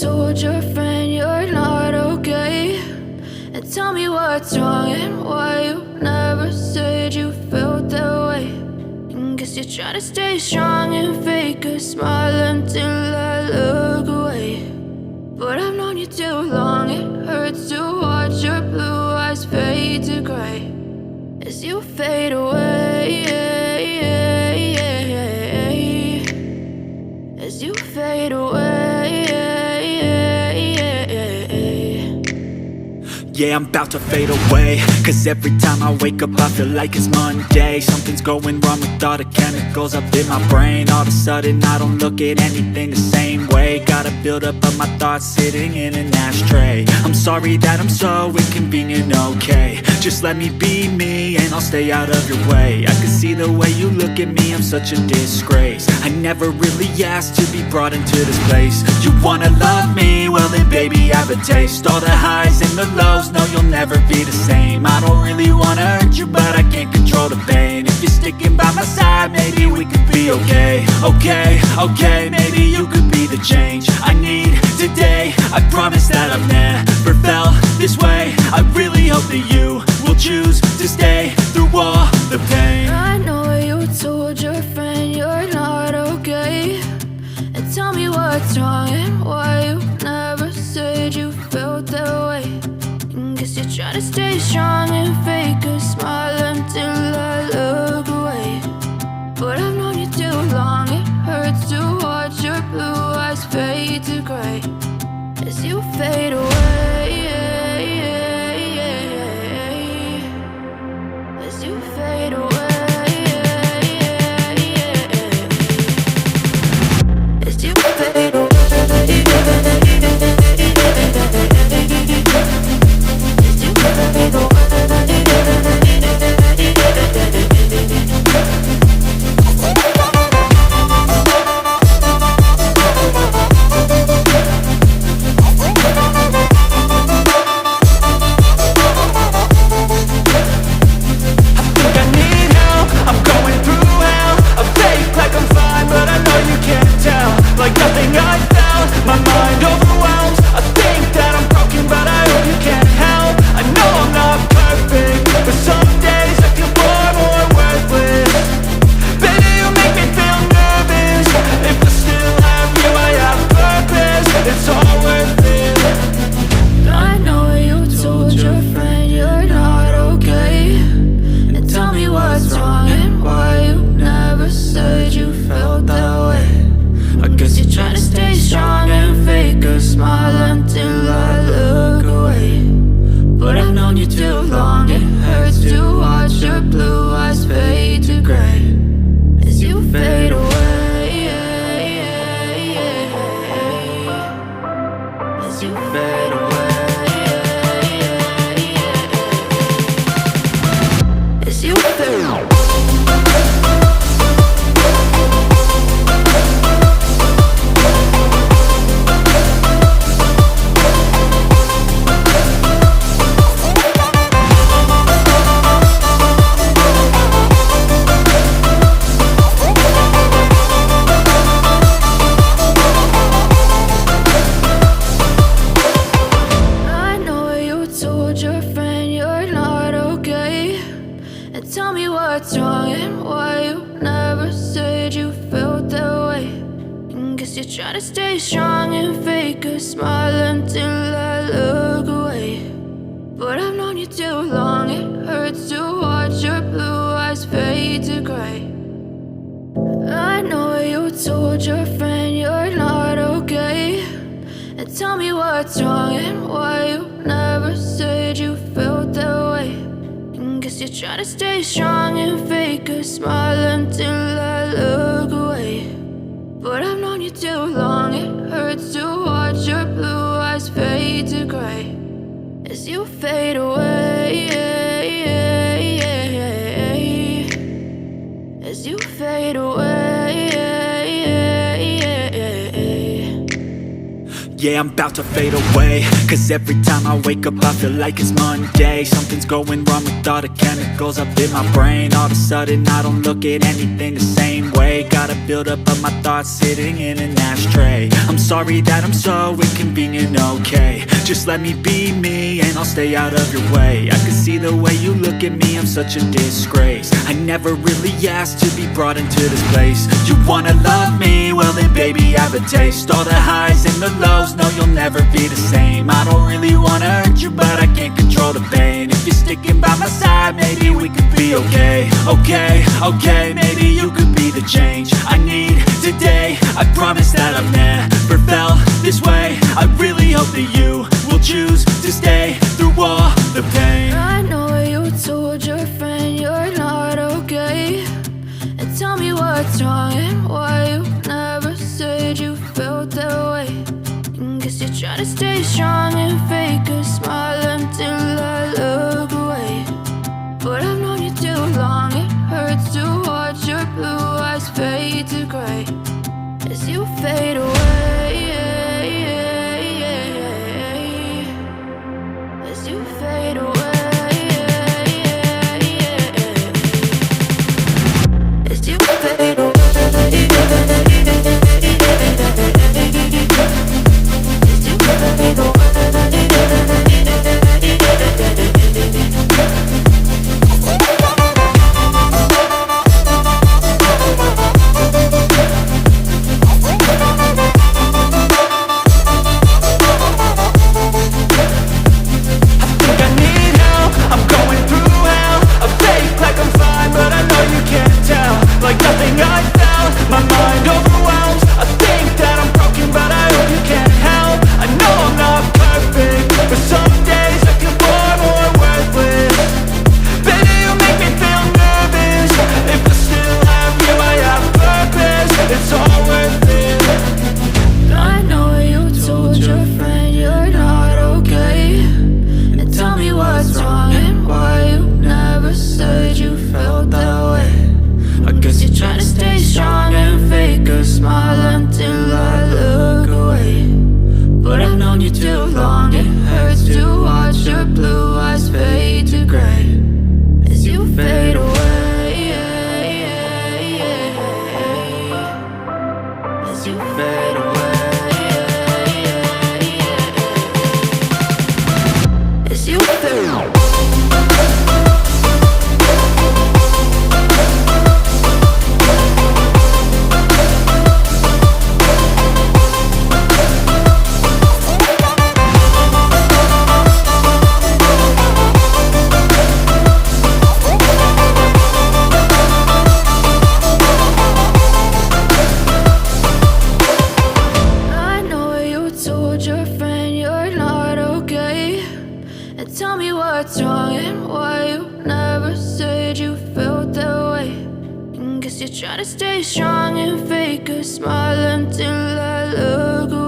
told your friend you're not okay, and tell me what's wrong and why you never said you felt that way. And guess you're trying to stay strong and fake a smile until I look away. But I've known you too long, it hurts to watch your blue eyes fade to gray as you fade away, as you fade away. Yeah, I'm about to fade away, cause every time I wake up I feel like it's Monday. Something's going wrong with all the chemicals up in my brain. All of a sudden I don't look at anything the same way. Gotta build up of my thoughts sitting in an ashtray. I'm sorry that I'm so inconvenient, okay. Just let me be me and I'll stay out of your way. I can see the way you look at me, I'm such a disgrace. I never really asked to be brought into this place. You wanna love me? Well then baby I have a taste. All the highs and the lows, no you'll never be the same. I don't really wanna hurt you but I can't control the pain. If you're sticking by my side maybe we could be okay. Okay, maybe you could be the change I need today. I promise that I've never felt this way. I really hope that you will choose to stay through all the pain. I know you told your friend you're not okay, and tell me what's wrong and why you never said you felt that way. And guess you're trying to stay strong and fake a smile until I look away. But I've known you too long, it hurts to watch your blue eyes fade to gray as you fade away, as you fade away, as you fade away. Try to stay strong and fake a smile until I look away. But I've known you too long, it hurts to watch your blue eyes fade to gray. I know you told your friend you're not okay, and tell me what's wrong and why you never said you felt that way. And guess you're trying to stay strong and fake a smile until I look away. But I've known you too long, it hurts to watch your blue eyes fade to gray as you fade away, as you fade away. Yeah, I'm about to fade away, cause every time I wake up I feel like it's Monday. Something's going wrong with all the chemicals up in my brain. All of a sudden I don't look at anything the same way. Gotta build up of my thoughts sitting in an ashtray. I'm sorry that I'm so inconvenient, okay. Just let me be me and I'll stay out of your way. I can see the way you look at me, I'm such a disgrace. I never really asked to be brought into this place. You wanna love me? Well then baby I have a taste. All the highs and the lows, no you'll never be the same. I don't really wanna hurt you but I can't control the pain. If you're sticking by my side, maybe we could be okay. Okay, maybe you could be the change I need today. I promise that I've never felt this way. I really hope that you will choose to stay through all the pain. I know you told your friend you're not okay, and tell me what's wrong and why you never said you felt that way. Guess you're trying to stay strong and fake a smile until I look away. But I've known you too long, it hurts to watch your blue eyes fade to gray as you fade away. As you fade away. As you fade away. Tell me what's wrong and why you never said you felt that way. Guess you're trying to stay strong and fake a smile until I look away.